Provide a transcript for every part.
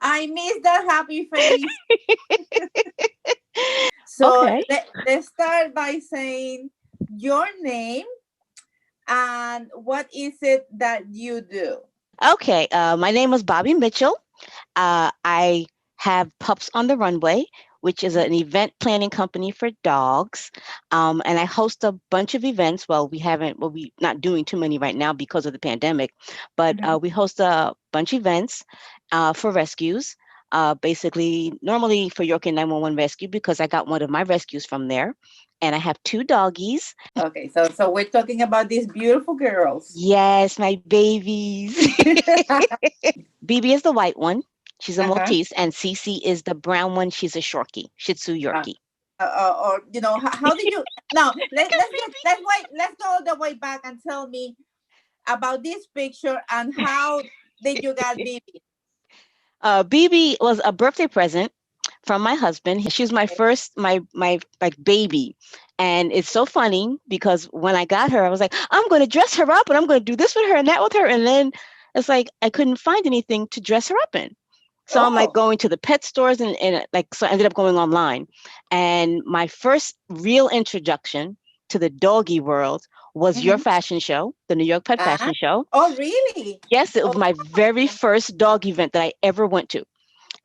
I miss that happy face. So Okay. let's start by saying your name and what is it that you do. Okay. My name is Bobby Mitchell. I have Pups on the Runway, which is an event planning company for dogs. And I host a bunch of events. Well, we're not doing too many right now because of the pandemic, but Mhm. we host a bunch of events for rescues. Basically, normally for York and 911 Rescue, because I got one of my rescues from there. And I have two doggies. Okay, so we're talking about these beautiful girls. Yes, my babies. BB is the white one. She's a Uh-huh. Maltese, and Cece is the brown one. She's a Shorkie, Shih Tzu Uh, Yorkie. or how did you now let's go all the way back and tell me about this picture and how did you get Bibi. BB was a birthday present from my husband. She's my first, my like baby, and it's so funny because when I got her, I was like, I'm going to dress her up, and I'm going to do this with her and that with her, and then it's like I couldn't find anything to dress her up in. So I'm like Oh. going to the pet stores and like so I ended up going online. And my first real introduction to the doggy world was your Mhm. fashion show, the New York Pet Ah. Fashion Show. Oh, really? Yes, it Oh, was my very first dog event that I ever went to. okay.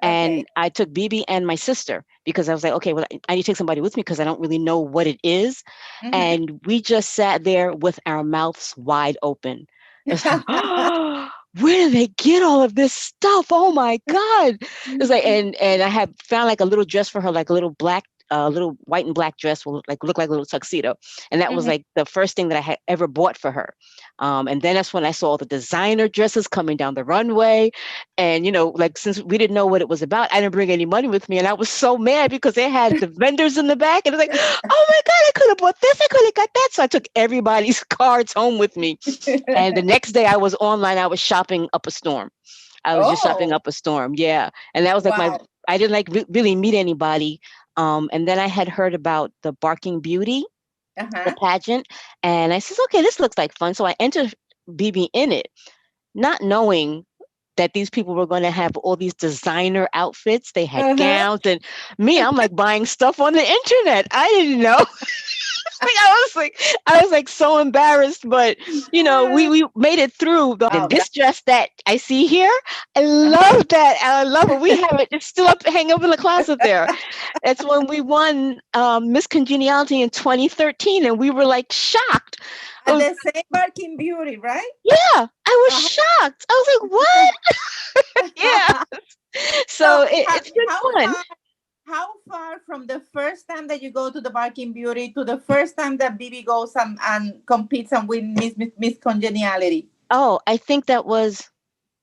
And I took BB and my sister because I was like, okay, well, I need to take somebody with me because I don't really know what it is. Mhm. And we just sat there with our mouths wide open. It's like, oh, where do they get all of this stuff? Oh my God. It's like, and I had found like a little dress for her, like a little black, little white and black dress will like look like a little tuxedo. And that was Mhm. like the first thing that I had ever bought for her. And then that's when I saw all the designer dresses coming down the runway. And, like since we didn't know what it was about, I didn't bring any money with me. And I was so mad because they had the vendors in the back. And it was like, oh my God, I could have bought this. I could have got that. So I took everybody's cards home with me. And the next day I was online, I was shopping up a storm. I was just shopping Oh, up a storm. Yeah. And that was like wow. I didn't like really meet anybody. And then I had heard about the Barking Beauty, the Uh-huh. pageant. And I says, okay, this looks like fun. So I entered BB in it, not knowing that these people were going to have all these designer outfits. They had Uh-huh. gowns, and me, I'm like buying stuff on the internet. I didn't know. Like, I was like so embarrassed, but we made it through. And Wow, this that, dress that I see here, I uh-huh. love that. I love it. We have it. It's still up, hang up in the closet there. It's when we won Miss Congeniality in 2013, and we were like shocked. At the same Barking Beauty, right? Yeah, I was Uh-huh. shocked. I was like, what? Yeah. So So it's been fun. how far from the first time that you go to the Barking Beauty to the first time that Bibi goes and competes and win Miss Congeniality? Oh, I think that was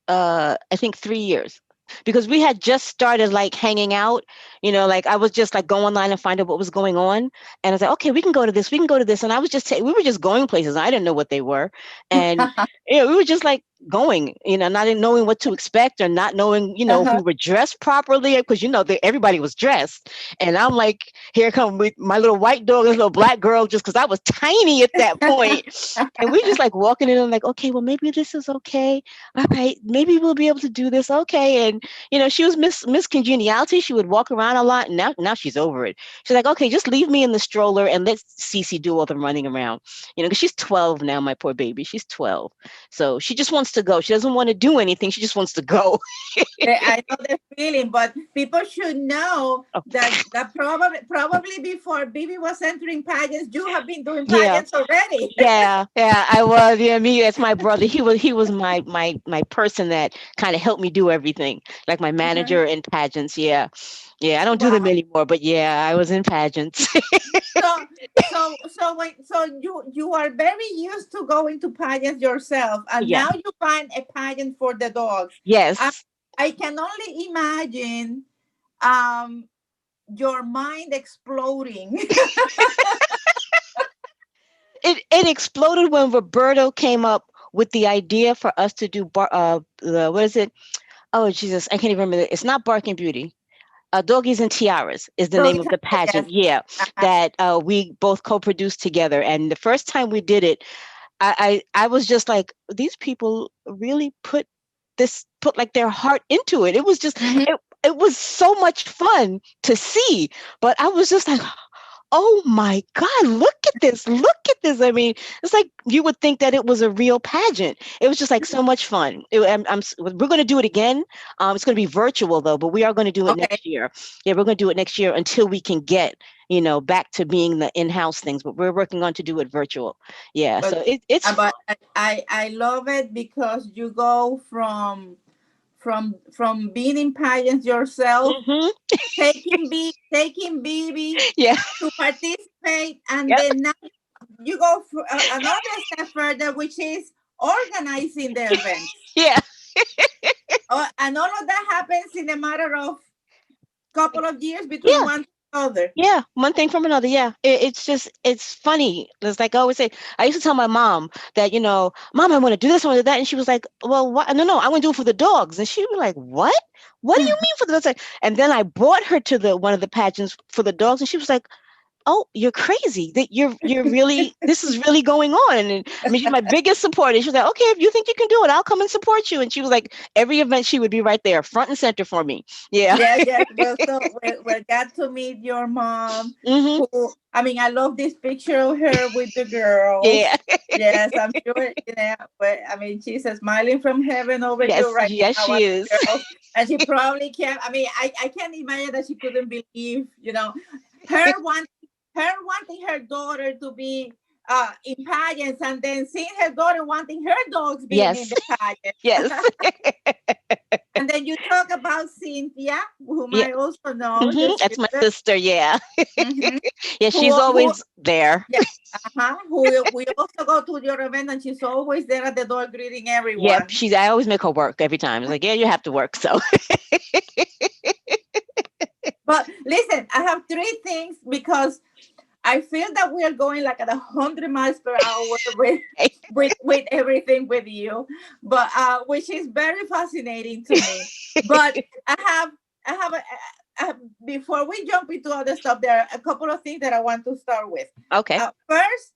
I think 3 years because we had just started like hanging out, like I was just like go online and find out what was going on. And I was like, okay, we can go to this, we can go to this. And I was just, we were just going places. I didn't know what they were. And, we were just like going, not knowing what to expect or not knowing, if Uh-huh. we were dressed properly because, everybody was dressed. And I'm like, here come with my little white dog, this little black girl, just because I was tiny at that point. And we just like walking in and like, okay, well, maybe this is okay, all right, maybe we'll be able to do this. Okay. And she was Miss Congeniality. She would walk around a lot. And now she's over it. She's like, okay, just leave me in the stroller and let Cece do all the running around. Because she's 12 now, my poor baby. She's 12. So she just wants to go. She doesn't want to do anything. She just wants to go. I know the feeling, but people should know Oh, that probably before Bibi was entering pageants, you have been doing yeah. pageants already. Yeah, I was. Yeah, me. That's my brother. He was my person that kind of helped me do everything, like my Uh-huh. manager in pageants. Yeah, yeah. I don't do them Wow. anymore, but yeah, I was in pageants. So you are very used to going to pageants yourself, and Yeah. now you find a pageant for the dogs. I, Yes. I can only imagine um your mind exploding. It exploded when Roberto came up with the idea for us to do what is it? Oh Jesus, I can't even remember. It's not Barking Beauty. Doggies and Tiaras is the name Doggies, of the yes. pageant. Yeah, Uh-huh. that we both co-produced together. And the first time we did it, I was just like, these people really put put like their heart into it. It was just Mhm. it was so much fun to see. But I was just like, oh my God, look at this. Look at this. I mean, it's like you would think that it was a real pageant. It was just like so much fun. We're going to do it again. It's going to be virtual though, but we are going to do it Okay. next year. Yeah, we're going to do it next year until we can get, back to being the in-house things, but we're working on to do it virtual. Yeah. But So it's fun. but I love it because you go from being in pageants yourself, Hmm. taking baby Yeah. to participate, and Yep. then now you go for another step further, which is organizing the events. Yeah. And all of that happens in a matter of couple of years between Yeah. one to another. Yeah, one thing from another. Yeah, it's just it's funny. It's like I always say. I used to tell my mom that Mom, I want to do this, I want to do that, and she was like, "Well, what? No, no, I want to do it for the dogs." And she was like, "What? What do you mean for the dogs?" And then I brought her to the one of the pageants for the dogs, and she was like, "Oh, you're crazy. That you're really this is really going on." And I mean, she's my biggest supporter. She was like, "Okay, if you think you can do it, I'll come and support you." And she was like, every event she would be right there, front and center for me. Yeah. Yes, yes. Well, so we got to meet your mom, Hmm. who, I mean, I love this picture of her with the Yeah. girls. Yes, I'm sure, but I mean, she's smiling from heaven over you Yes. right Yes, now she at is. the girls. And she probably can't, I mean, I can't imagine that she couldn't believe, her wanting, her daughter to be in pageants, and then seeing her daughter wanting her dogs being in Yes. the pageant. Yes. And then you talk about Cynthia, whom Yeah. I also know, your That's my sister, sister. Yeah. hmm Yeah, she's who, always there. yeah, who we also go to your event, and she's always there at the door greeting Yep. everyone. I always make her work every time. It's like, yeah, you have to work. So But listen, I have three things because I feel that we are going like at 100 miles per hour with everything with you, but which is very fascinating to me. But I have before we jump into other stuff, there are a couple of things that I want to start with. okay. First,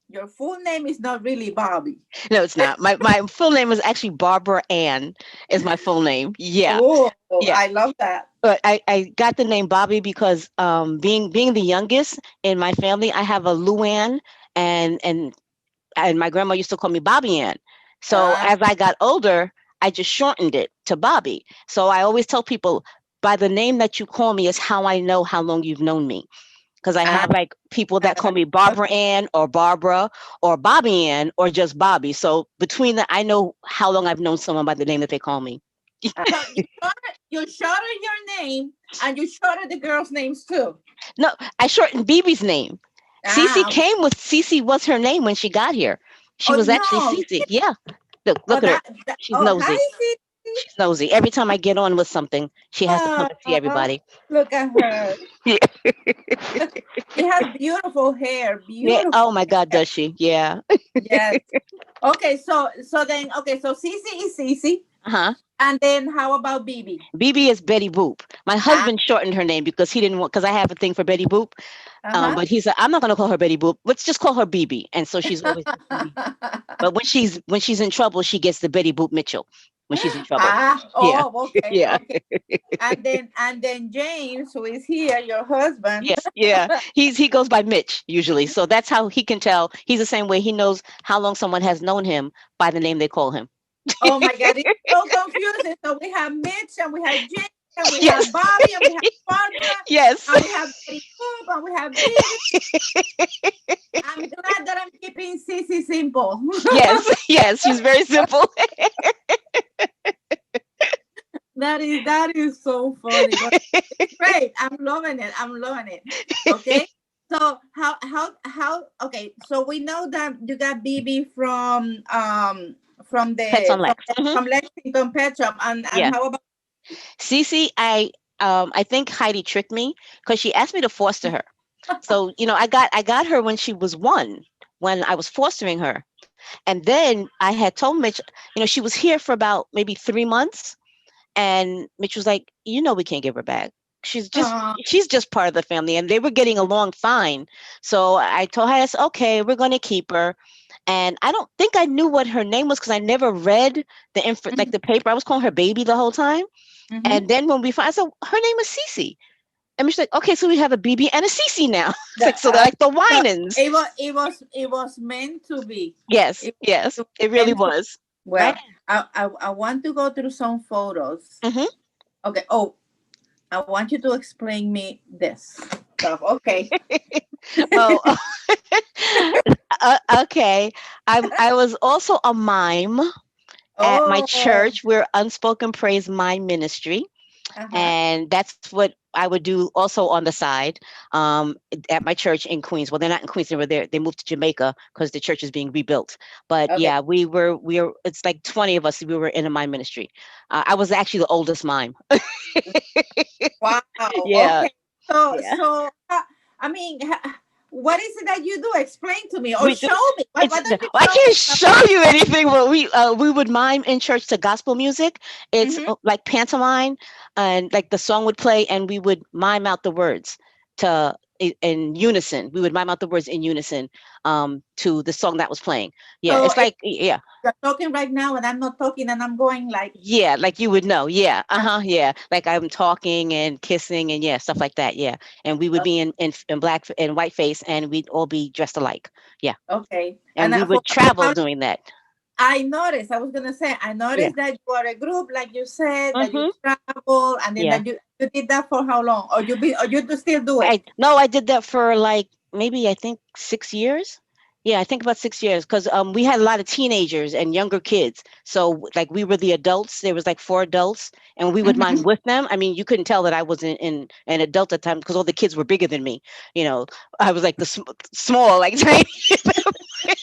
your full name is not really Bobby. No, it's not. My full name is actually Barbara Ann is my full name. Yeah. Oh, Yeah. I love that. But I got the name Bobby because being the youngest in my family, I have a Luann and my grandma used to call me Bobby Ann. So Uh, as I got older, I just shortened it to Bobby. So I always tell people by the name that you call me is how I know how long you've known me. Because I uh, have like people that call me uh, Barbara Ann or Barbara or Bobby Ann or just Bobby. So between that, I know how long I've known someone by the name that they call me. so you shorted your name, and you shorted the girls' names too. No, I shortened BB's name. Cece Ah, came with Cece was her name when she got here. She oh was actually no. Cece. Yeah. Look, Oh, look at her. that. She's Oh, nosy. hi, Sissy. She's nosy. Every time I get on with something, she has to come and see Oh, everybody. look at her. Yeah. She has beautiful hair. Yeah. Oh Beautiful my God, hair. does she? Yeah. Yes. Okay, so Cece is Cece. Uh-huh. And then how about BB? BB is Betty Boop. My Ah, husband shortened her name because he didn't want because I have a thing for Betty Boop. uh-huh. But he said I'm not going to call her Betty Boop. Let's just call her BB. And so she's always just BB. But when she's in trouble, she gets the Betty Boop Mitchell. When she's in trouble. Yeah. Oh, okay, Yeah. okay. And then James, who is here, your husband. Yeah, yeah. He goes by Mitch usually, so that's how he can tell. He's the same way. He knows how long someone has known him by the name they call him. Oh my God, it's so confusing. So we have Mitch, and we have James, and we Yes, have Bobby, and we have Barbara, yes, and we have Betty Boop, and we have Baby. I'm glad that I'm keeping Sissy simple. yes, yes. She's very simple. That is so funny, but it's great. I'm loving it. I'm loving it. Okay. So how okay, so we know that you got BB from Pets the on Lex. from Lexington Pet Shop, and Yeah, how about Cece. I think Heidi tricked me because she asked me to foster her. So I got her when she was 1, when I was fostering her, and then I had told Mitch, she was here for about maybe 3 months. And Mitch was like, we can't give her back. She's just uh, she's just part of the family. And they were getting along fine. So I told her, I said, okay, we're gonna keep her. and I don't think I knew what her name was because I never read like Mhm. the paper. I was calling her baby the whole time. Mhm. And then when we find, I said her name is Cece. And she's like, okay, so we have a BB and a Cece now. It's The, like, so they're like the so Winans. it was meant to be. Yes, It yes, was it really meant to. was. Right. Well, I want to go through some photos. Hmm. Okay. Oh, I want you to explain me this stuff. Okay. Oh, okay. I was also a mime at my Oh. church. We're Unspoken Praise Mime Ministry, Uh-huh. and that's what I would do also on the side, um, at my church in Queens. Well, they're not in Queens; they were there. They moved to Jamaica because the church is being rebuilt. But Okay. yeah, we were. It's like 20 of us. We were in a mime ministry. I was actually the oldest mime. Wow. Yeah, Okay. So yeah. I mean, what is it that you do? Explain to me or We do. show me. Why, It's why don't you I show can't me show something? you anything, but we would mime in church to gospel music. It's Mm-hmm. like pantomime, and like the song would play, and we would mime out the words in unison. We would mime out the words in unison, to the song that was playing. Yeah, So it's if like, yeah. you're talking right now and I'm not talking and I'm going like, Yeah, like you would know. Yeah. uh, Uh-huh. Yeah. Like I'm talking and kissing and yeah, stuff like that. Yeah. And we would be in black and white face, and we'd all be dressed alike. Yeah. okay. And And we for would travel how doing that. I noticed, I was gonna say, I Yeah. noticed that you are a group, like you said, that you Mhm. travel, and then Yeah. that you did that for how long, or you do still do it? I no, I did that for like maybe I think 6 years. Yeah, I think about 6 years because we had a lot of teenagers and younger kids. So like we were the adults. There was like four adults, and we would mime Hmm. with them. I mean, you couldn't tell that I was in an adult at the time because all the kids were bigger than me. You know, I was like the small, like tiny.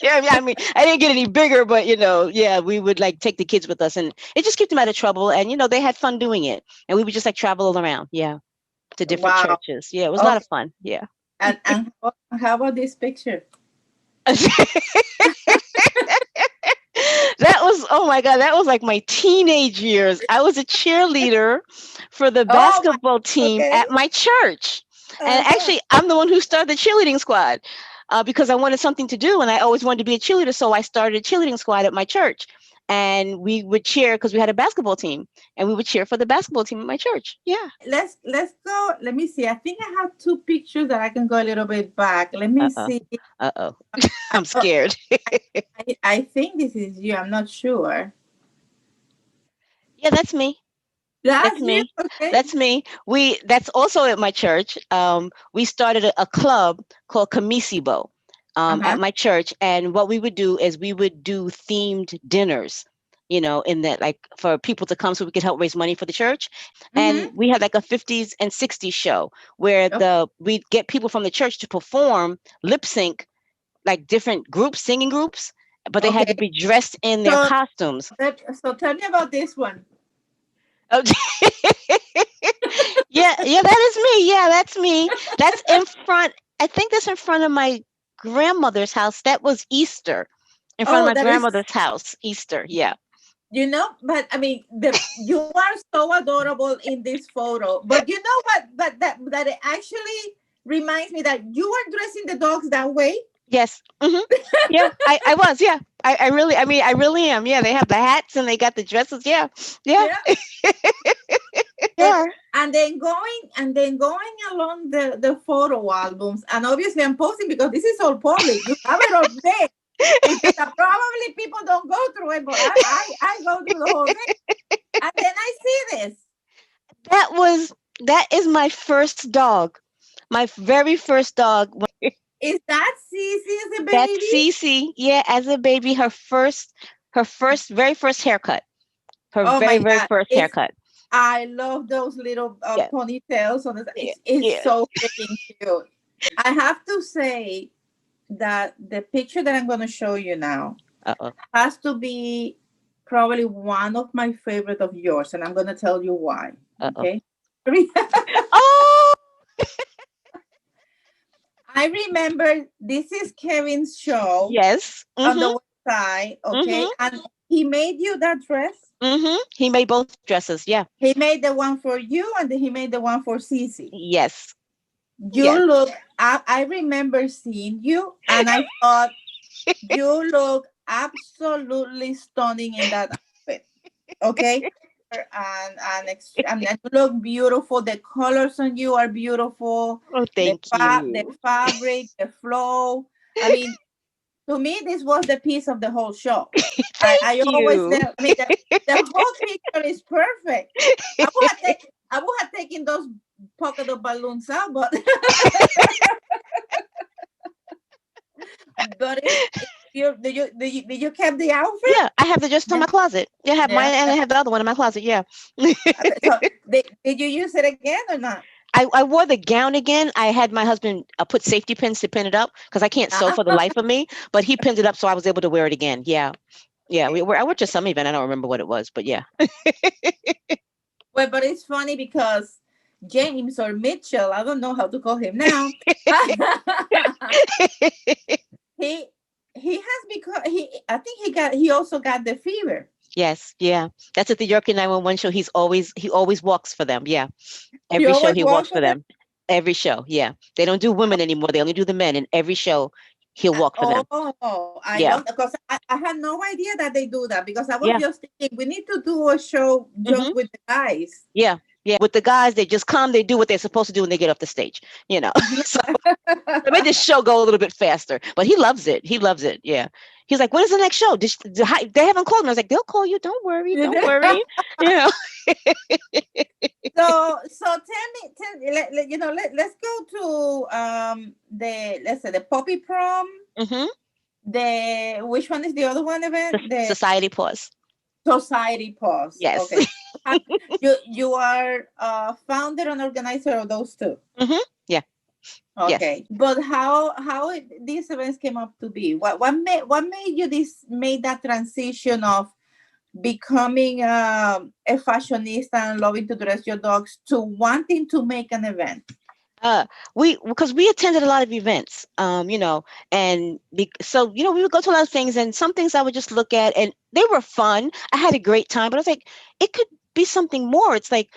Yeah, I mean, I didn't get any bigger, but yeah, we would like take the kids with us, and it just kept them out of trouble. And they had fun doing it, and we would just like travel around. Yeah, to different Wow. churches. Yeah, it was a lot Okay. of fun. Yeah. And how about this picture? That was, oh my God, that was like my teenage years. I was a cheerleader for the Oh my. basketball team Okay. at my church. And Uh-huh. actually, I'm the one who started the cheerleading squad, because I wanted something to do and I always wanted to be a cheerleader. So I started a cheerleading squad at my church. And we would cheer because we had a basketball team, and we would cheer for the basketball team at my church. Yeah. Let's go. Let me see. I think I have two pictures that I can go a little bit back. Let me Uh oh. see. Uh oh. I, I'm scared. I think this is you. I'm not sure. Yeah, that's me. That's That's you. me. Okay. That's me. That's also at my church. We started a club called Kamisibo, Uh-huh. at my church, and what we would do is we would do themed dinners. In that, like, for people to come so we could help raise money for the church. And Mm-hmm. we had like a 50s and 60s show where Okay. we'd get people from the church to perform lip sync, like different groups, singing groups, but they had to Okay. be dressed in their So costumes. so tell me about this one. Oh, yeah, yeah, that is me. Yeah, that's me. That's in front. I think that's in front of my grandmother's house. That was Easter. In front of Oh, my that is, grandmother's house, Easter. Yeah. but I mean, you are so adorable in this photo. But you know what? But that it actually reminds me that you are dressing the dogs that way. Yes. Yeah, I was. Yeah. I mean, I really am. Yeah, they have the hats and they got the dresses. Yeah. Yeah. Yeah. They are. And then going along the photo albums, and obviously I'm posting because this is all public. You have it all there. It's just that probably people don't go through it, but I go through the whole thing. And then I see this. That was that is my first dog. My very first dog. Is that Cece as a That's baby? Cece. Yeah, as a baby, her very first haircut. Her Oh very, my very God. first haircut. I love those little Yeah, ponytails on the side. yeah, It's yeah. so freaking cute. I have to say that the picture that I'm going to show you now Uh-oh. has to be probably one of my favorite of yours, and I'm going to tell you why. Uh-oh. Okay. Oh, I remember this is Kevin's show yes. on Mm-hmm. the website, okay? Mm-hmm. And he made you that dress. Mm-hmm. He made both dresses. Yeah. He made the one for you, and then he made the one for Cece. Yes. You Yes. look. I remember seeing you, and I thought, You look absolutely stunning in that outfit. Okay. And you look beautiful. The colors on you are beautiful. Oh, The thank the you. fabric, the flow. I mean, to me, this was the piece of the whole show. Thank I always say, you. I mean, the whole picture is perfect. I would have taken those pocket of balloons out, but it's you. Did you keep the outfit? Yeah, I have the just on Yeah. my closet. Yeah, I have Yeah. mine and I have the other one in my closet. Yeah. So did you use it again or not? I wore the gown again. I had my husband put safety pins to pin it up because I can't sew Uh-huh. for the life of me, but he pinned it up so I was able to wear it again. Yeah. Yeah. I went to some event. I don't remember what it was, but yeah. Well, but it's funny because James or Mitchell, I don't know how to call him now. he he has become he. I think he also got the fever. Yes. Yeah. That's at the Yorkie 911 show. He always walks for them. Yeah. He Every show always he walks walks for for them. them. Every show. Yeah. They don't do women anymore. They only do the men. And every show he'll walk for them. Oh, I Yeah. love because I had no idea that they do that because I was Yeah. just thinking we need to do a show Hmm. just with the guys. Yeah. Yeah. With the guys, they just come, they do what they're supposed to do, and they get off the stage. Mhm. So I made this show go a little bit faster, but he loves it. He loves it. Yeah. He's like, "When is the next show? They haven't called me." I was like, "They'll call you. Don't worry. You Don't know? worry." You know. So let's go to the let's say the Poppy Prom. Hmm. The which one is the other one event? The Society pause. Society Pause. Yes. Okay. Uh, you are founder and organizer of those two. Hmm. Yeah. Yes. Okay, but these events came up to be? What made you this made that transition of becoming a fashionista and loving to dress your dogs to wanting to make an event? Uh, we because we attended a lot of events, and so we would go to a lot of things, and some things I would just look at, and they were fun. I had a great time, but I was like, it could be something more. It's like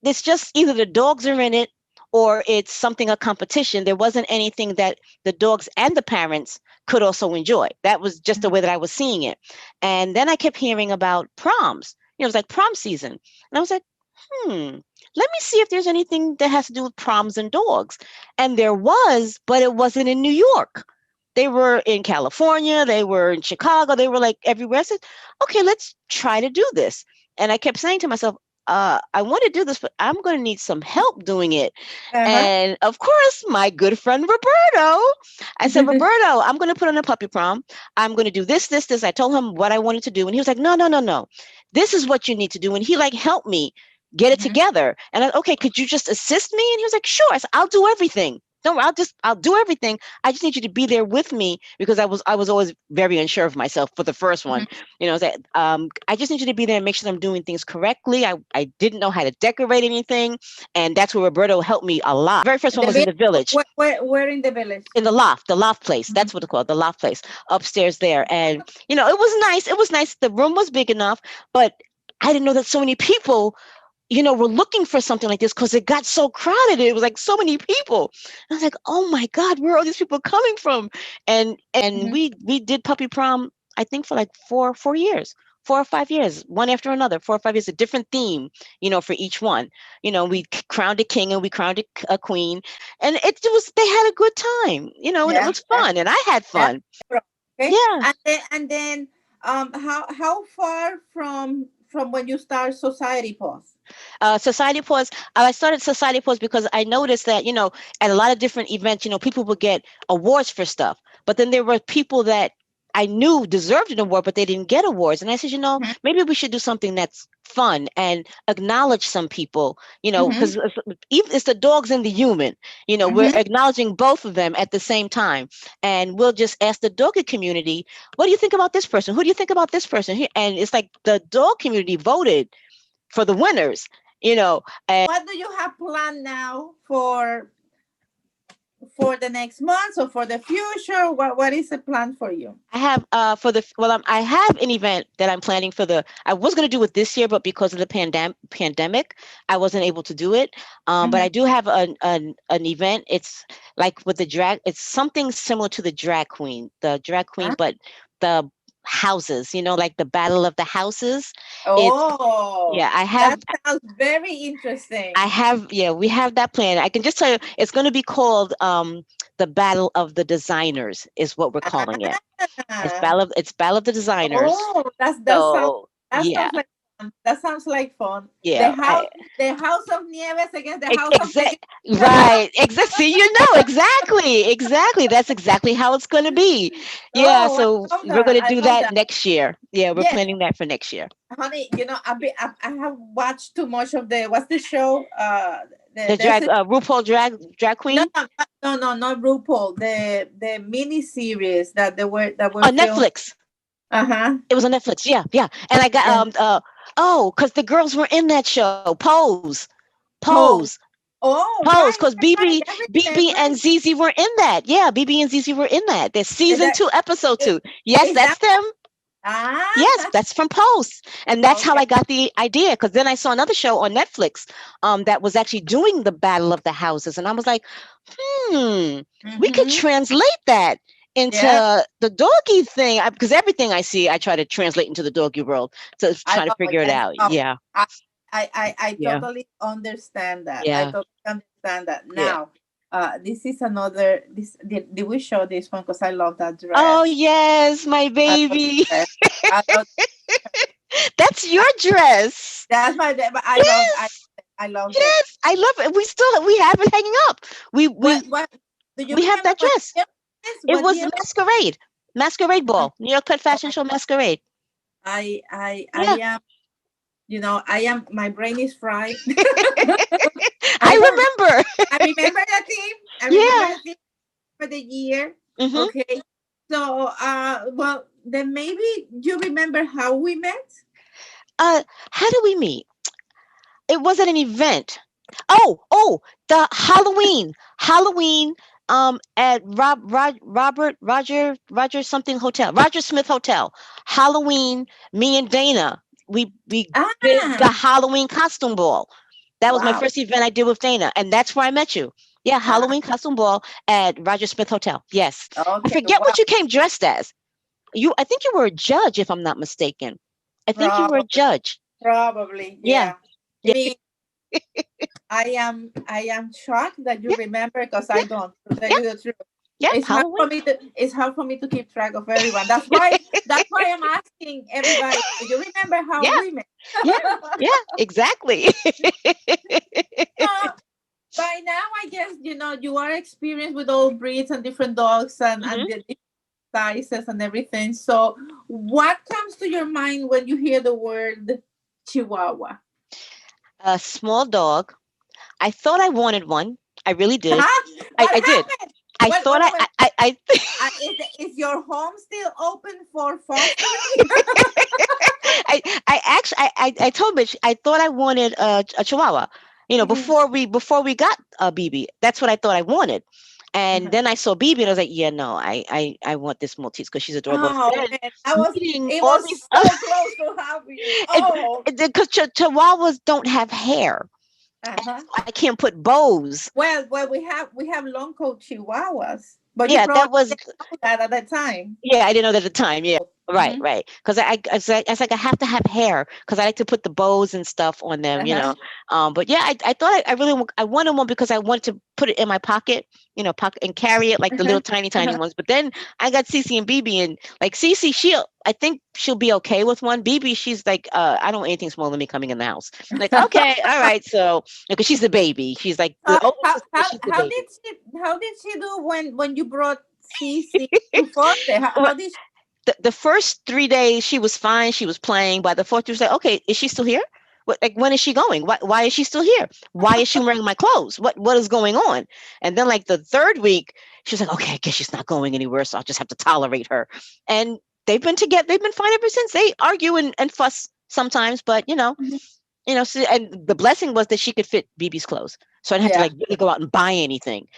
it's just either the dogs are in it or it's something a competition. There wasn't anything that the dogs and the parents could also enjoy. That was just the way that I was seeing it. And then I kept hearing about proms. It was like prom season, and I was like, let me see if there's anything that has to do with proms and dogs. And there was, but it wasn't in New York. They were in California, they were in Chicago, they were like everywhere. I said, okay, let's try to do this. And I kept saying to myself, I want to do this, but I'm going to need some help doing it. Uh-huh. And of course, my good friend Roberto, I said, Roberto, I'm going to put on a puppy prom. I'm going to do this, this, this. I told him what I wanted to do. And he was like, no, no, no, no. This is what you need to do. And he like helped me get it Mhm. together. And okay, could you just assist me? And he was like, sure. I said, I'll do everything. Don't worry, I'll do everything. I just need you to be there with me because I was always very unsure of myself for the first one. Mhm. That I just need you to be there and make sure I'm doing things correctly. I didn't know how to decorate anything, and that's where Roberto helped me a lot. The very first one The was in vil- the village, where in the village? in the loft place. Mhm. That's what it's called, the loft place upstairs there. And it was nice. It was nice. The room was big enough, but I didn't know that so many people were looking for something like this because it got so crowded. It was like so many people. I was like, oh my God, where are all these people coming from? And Mhm. we did puppy prom, I think for like 4 years. 4 or 5 years, one after another, 4 or 5 years, a different theme, for each one. We crowned a king and we crowned a queen, and they had a good time, and it Yeah, was yeah, fun, and I had yeah. fun. Okay, Yeah. and then how far from when you start Society Pause? Society Pause. I started Society Pause because I noticed that, at a lot of different events, people would get awards for stuff. But then there were people that I knew deserved an award, but they didn't get awards. And I said, Mhm. maybe we should do something that's fun and acknowledge some people, Mhm. because it's the dogs and the human, we're Mhm. acknowledging both of them at the same time. And we'll just ask the doggy community, what do you think about this person? Who do you think about this person? And it's like the dog community voted for the winners. What do you have planned now for the next month or for the future? What is the plan for you? I have I have an event that I'm planning for the. I was going to do it this year, but because of the pandemic, I wasn't able to do it. But Hmm. I do have an event. It's like with the drag. It's something similar to the drag queen, but the houses. Like the battle of the houses. It's Oh, yeah. that sounds very interesting. Yeah, we have that plan. I can just tell you, it's going to be called the Battle of the Designers, is what we're calling it. Ah, It's Battle of the Designers. oh, So that yeah, sounds like fun. That sounds like fun. yeah, The house of Nieves against the house of exact Nieves. right, exact. See, exactly. That's exactly how it's going to be. Yeah, Oh, so I love we're going that. to I do love that that. next year. Yeah, we're Yes, planning that for next year. honey. I have watched too much of the what's the show? The There's drag a RuPaul drag no, queen. no, not RuPaul. The mini series that were On filmed. Netflix. Uh huh. It was on Netflix. Yeah, yeah. And I got Yeah. because the girls were in that show. Pose, Pose. Oh, Pose. right, Because right, right. I BB remember. and ZZ were in that. Yeah, BB and ZZ were in that. There's season That 2, episode 2. Yes, is that. that's them. Yes, Ah, that's from Pose. And that's how okay. I got the idea. Because then I saw another show on Netflix that was actually doing the Battle of the Houses. And I was like, we could Mm-hmm. translate that Yeah, into the doggy thing. Because everything I see, I try to translate into the doggy world to I try to know. figure it Yes. out. Oh, Yeah, I yeah, totally understand that. I yeah, totally understand that. yeah. Now, this is another. Did we show this one? Because I love that Oh, dress. yes, my I love baby. the dress. I love. That's your I, dress. that's my. But Yes, I loved it. yes. I love it. We have it hanging up. We we What do you we have remember? that dress. Year it is? It What was year? Masquerade Oh Ball, New York Pet oh Fashion my! Show Masquerade. I Yeah, am. I am. My brain is fried. I don't. I remember. I remember the team. I remember Yeah. the team for the year. Hmm. Okay. So, well, then maybe you remember how we met? How do we meet? It wasn't an event. The Halloween, at Roger something hotel, Roger Smith Hotel. Halloween, me and Dana, we did the Ah, Halloween costume ball. That was my wow. first event I did with Dana, and that's where I met you. Yeah, Ah, Halloween costume ball at Roger Smith Hotel. Yes, I okay. forget Wow. what you came dressed as. I think you were a judge, if I'm not mistaken. I think you were a Probably. judge. Probably. Yeah, Yeah. I yeah, mean, I am shocked that you yeah, remember because I yeah, don't. To tell yeah, you the truth, yeah. Halloween. it's hard for me to keep track of everyone. That's why I'm asking everybody. Do you remember how Yeah, we met? yeah, yeah, exactly. Uh, by now, I guess you are experienced with all breeds and different dogs and Hmm. the different sizes and everything. So, what comes to your mind when you hear the word Chihuahua? A small dog. I thought I wanted one. I really did. Huh? I, What I did. happened? I thought Wait. Is your home still open for fostering? I actually I told Mitch I thought I wanted a Chihuahua. Mhm. Before we got a BB, that's what I thought I wanted. And Uh-huh. then I saw BB and I was like, yeah, no, I want this Maltese because she's adorable. Oh Then man, meeting it all was these so close to having. Oh, because Chihuahuas don't have hair, uh-huh. so I can't put bows. Well, we have long coat Chihuahuas, but you Yeah, probably that was didn't know that at the time. yeah, I didn't know that at the time. Yeah. Right, Mm-hmm. right. Because I was like, I have to have hair because I like to put the bows and stuff on them. Uh-huh. But yeah, I thought I really I wanted one because I wanted to put it in my pocket, pocket and carry it like the Uh-huh. little tiny Uh-huh. ones. But then I got Cece and BB, and like Cece, I think she'll be okay with one. BB, she's like, I don't want anything smaller than me coming in the house. I'm like, okay, all right. So because she's the baby, she's like the older sister, but she's the baby. How did she do when you brought Cece to Forte? How did she? The first 3 days she was fine. She was playing. By the fourth, she was like, "Okay, is she still here? Like, when is she going? Why is she still here? Why is she wearing my clothes? What is going on?" And then, like the third week, she was like, "Okay, I guess she's not going anywhere, so I'll just have to tolerate her." And they've been together. They've been fine ever since. They argue and fuss sometimes, but So, and the blessing was that she could fit BB's clothes. So I didn't have to Yeah. like really go out and buy anything,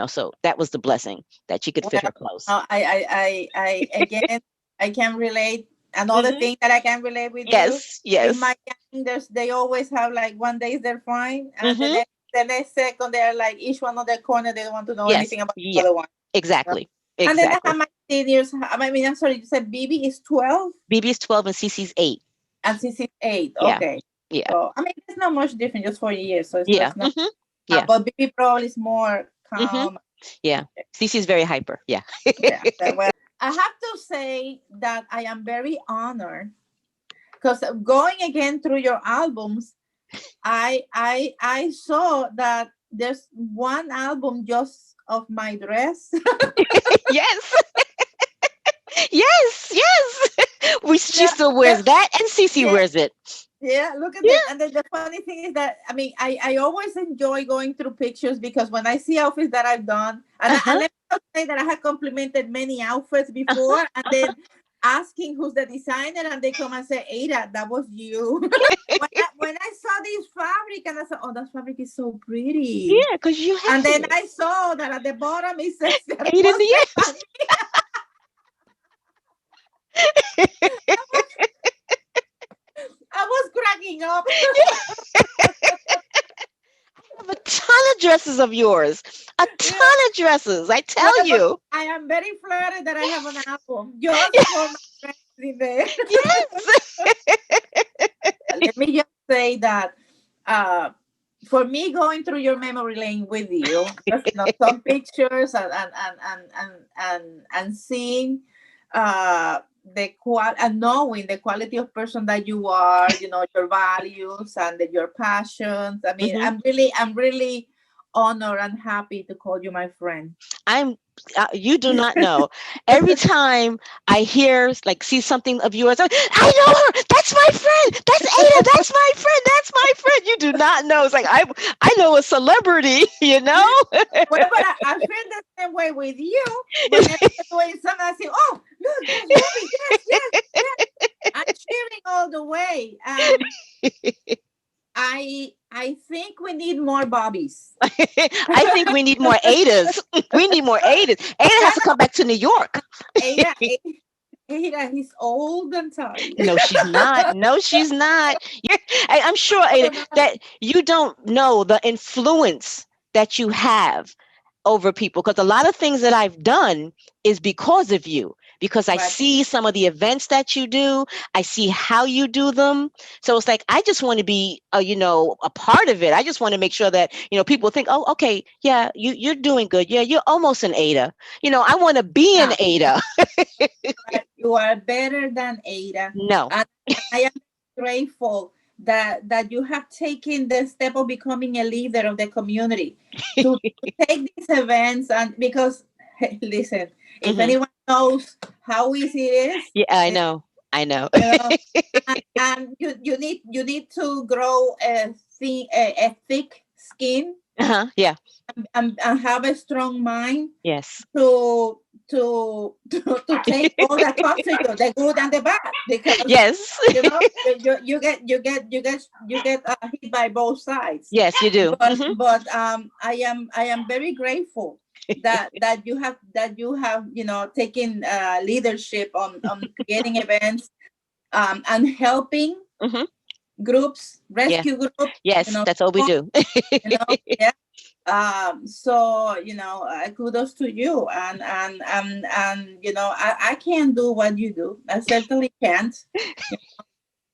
so that was the blessing that she could Well, fit her clothes. I again, I can relate. Another Hmm. thing that I can relate with you, Yes, in yes. my gang, they always have like one day they're fine, and Hmm. the next second they're like each one on their corner. They don't want to know Yes. anything about the Yeah. other one. You know? Exactly. And then I Exactly. have my seniors. I mean, I'm sorry, you said BB is 12 BB is 12 and CC's 8. and CC is 8. Yeah. Okay, Yeah. so I mean, it's not much different, just 4 years, so Yeah. it's not. Yeah. But BB probably is more Hmm. calm. Yeah. CC's very hyper. Yeah. Yeah. Well, I have to say that I am very honored because going again through your albums, I saw that there's one album just of my dress. Yes. Yes. Yes. She Yeah, still yeah, wears that, and CC yeah, wears it. yeah. Look at that. Yeah. And then the funny thing is that I always enjoy going through pictures because when I see outfits that I've done, and Uh-huh. let me just say that I have complimented many outfits Uh-huh. before, and then asking who's the designer, and they come and say, Ada, that was you. When I saw this fabric and I said, oh, that fabric is so pretty. Yeah, because you And have then it. I saw that at the bottom it says that it 8 in was the made by me. end. I was cracking up. Have a ton of dresses of yours. A Yeah. ton of dresses. I Well, tell but you. I am very flattered that I have an album just for my friends in there. Yes. Let me just say that uh, for me going through your memory lane with you, just some pictures and seeing and knowing the quality of person that you are, your values and your passions. I mean, Hmm. I'm really honored and happy to call you my friend. I'm. You do not know. Every time I hear, like, see something of yours, I know her. That's my friend. That's Ada. That's my friend. That's my friend. You do not know. It's like I know a celebrity. You know. Well, but I feel the same way with you. Whenever you're doing something, I say, "Oh, look, that's Bobby. Yes, yes, yes." I'm cheering all the way. I think we need more Bobbies. I think we need more Adas. We need more Adas. Ada has I to come back to New York. know Ada, he's old and tired. No, she's not. No, she's not. I'm sure, Ada, that you don't know the influence that you have over people, because a lot of things that I've done is because of you, because I But see some of the events that you do, I see how you do them. So it's like I just want to be a part of it. I just want to make sure that people think, oh, okay, yeah, you're doing good. Yeah, you're almost an Ada. I want to be an now Ada. you are better than Ada, No. and I am grateful that you have taken the step of becoming a leader of the community to take these events. And because listen, if Hmm. anyone knows how easy it is, Yeah, I eh, know. I know. you know and you need to grow a thick skin, Uh-huh. Yeah. and have a strong mind Yes. to to take all that comes to you, the good and the bad, because Yes. you get hit by both sides. Yes, you do. But Hmm. I am very grateful that you have taken leadership on creating events, and helping Hmm. groups, Yeah. rescue groups, Yes, that's what we do. yeah. So kudos to you, and I can't do what you do. I certainly can't.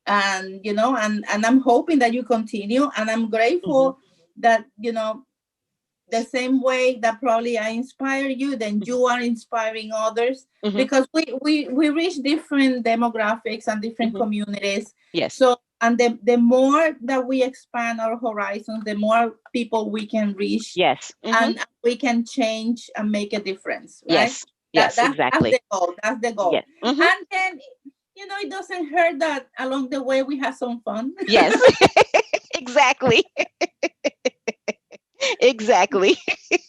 And I'm hoping that you continue, and I'm Hmm. grateful that the same way that probably I inspire you, then you are inspiring others, Hmm. because we reach different demographics and different Hmm. communities. Yes. So, and the more that we expand our horizons, the more people we can reach, Yes. Hmm. and we can change and make a difference, right? Yes. That, Yes, that that's exactly. the goal. That's the goal. Yes. Hmm. And then it doesn't hurt that along the way we have some fun. Yes. Exactly. Exactly.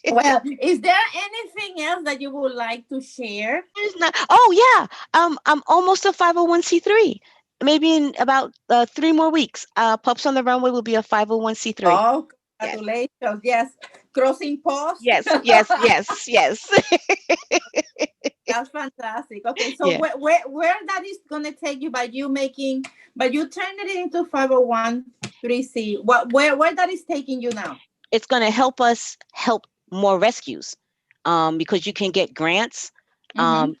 Well, is there anything else that you would like to share? There's not. Oh yeah. I'm almost a 501c3. maybe in about 3 more weeks. Pups on the Runway will be a 501(c)(3). Oh, Yes, congratulations. Yes. Crossing post. yes, yes, yes, yes. That's fantastic. Okay, so Yeah, where that is gonna take you by you making by you turning it into 501(c)(3). Where that is taking you now? it's going to help us help more rescues, because you can get grants. Mm-hmm.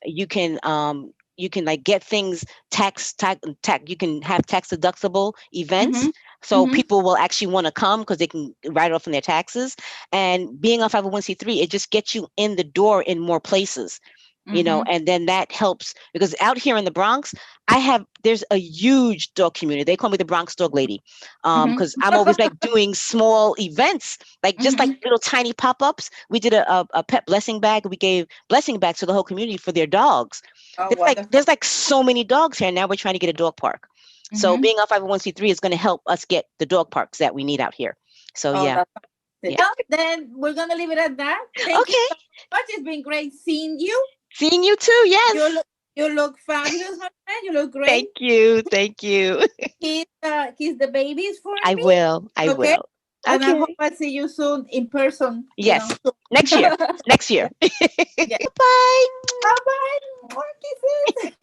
You can like get things tax. You can have tax deductible events, Mm-hmm. so Mm-hmm. people will actually want to come because they can write it off in their taxes. And being on 501(c)(3), it just gets you in the door in more places, Mm-hmm. and then that helps because out here in the Bronx, there's a huge dog community. They call me the Bronx dog lady, because I'm always like doing small events, like just like Mm-hmm. little tiny pop-ups. We did a pet blessing bag. We gave blessing bags to the whole community for their dogs. Oh, There's wonderful. like so many dogs here. Now we're trying to get a dog park. So Mm-hmm. being on 501(c)(3) is going to help us get the dog parks that we need out here. So Oh, yeah, that's fantastic. yeah. Well, then we're gonna leave it at that. Thank you Okay. so much. It's been great seeing you. Seeing you too. You Yes. look you look fabulous, my friend. You look Thank great. you. Thank you. Kiss the babies for I me. will. I Okay. will. And I hope Okay. I see you soon in person, Yes. soon. Next year. Next year. Yeah. Bye. Bye bye. More kisses.